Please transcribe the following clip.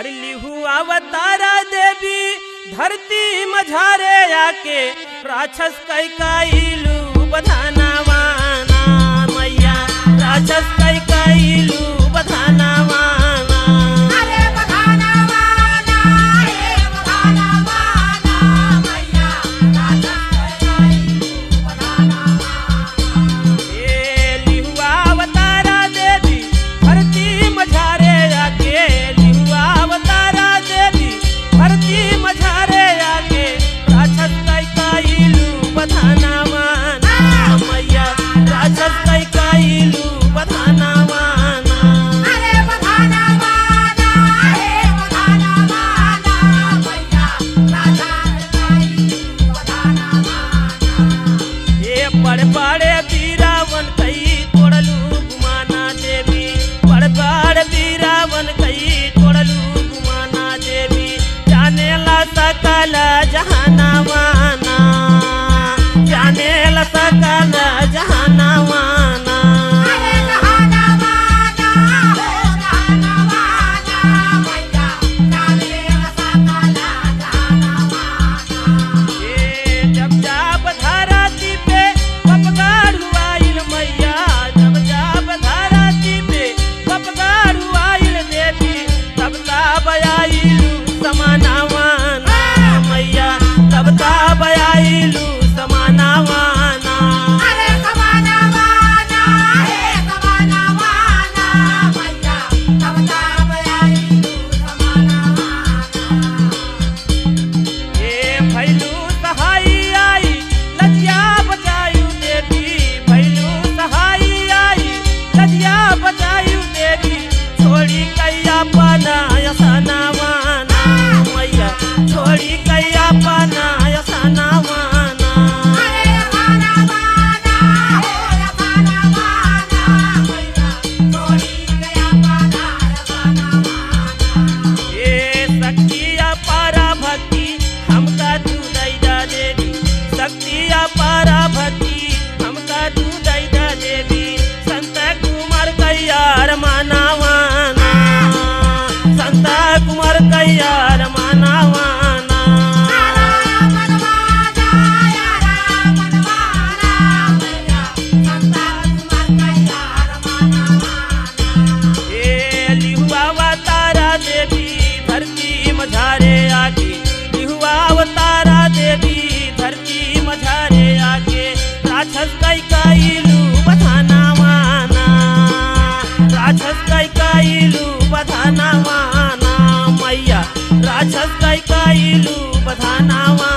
अरे लिहू अवतारा देवी धरती मझारे आके राक्षस कैकाइलू बधाना वाना मैया राक्षस कैकाइलू बधाना वाना अरे बधाना वाना हे बधाना वाना मैया राजा कैकाइलू बधाना वाना ए लिहू अवतारा देवी धरती मझारे आके लिहू अवतारा देवी धरती मझारे आके राक्षस कैकाइलू बधाना वाना मैया राक्षस कैकाइलू बधाना वाना अरे बधाना वाना हे बधाना वाना मैया राजा कैकाइलू बधाना वाना ये बड़े बड़े बीरावन कई तोड़लू गुमाना देवी बड़े बड़े बीरावन कई तोड़लू गुमाना देवी जाने ला सकल जहाना वाना जाने ला सकल जहाना वाना अरे बधाना वाना हो बधाना वाना मैया जाने सकला जहाना वाना ये जब जाप धरती पे पपगाड़ू आइल मैया जब जाप धरती पे पपगाड़ू आइल देवी तब ताब आइलू समाना वाना मैया तब ताब आइलू समाना वाना अरे कमाना वाना हे कमाना वाना मैया तब ताब आइलू कमाना वाना ये भैलू सहाई आई लजिया बचायू देवी भैलू सहाई आई लजिया बचायू देवी छोड़ी कैया पाना यसाना वाना मैया छोड़ी कैया पाना यसाना वाना अरे खाना वाना हो खाना वाना मैया छोड़ी गया पाना खाना वाना ये शक्तिया पारा भक्ति हमका तू दैदा देवी शक्तिया पारा भक्ति हमका तू दैदा देवी संत कुमार कैयार माना वाना संत कुमार कैयार माना वाना यारा मनवाना यारा मनवाना मैया संता कुमार कैयार माना वाना ये लिहुआ अवतारा देवी धरती मझारे आके लिहुआ अवतारा देवी धरती मझारे आके राक्षस कैकाइलू बधाना वाना राक्षस कैकाइलू बधाना वाना मैया राक्षस कैकाइलू बधाना वाना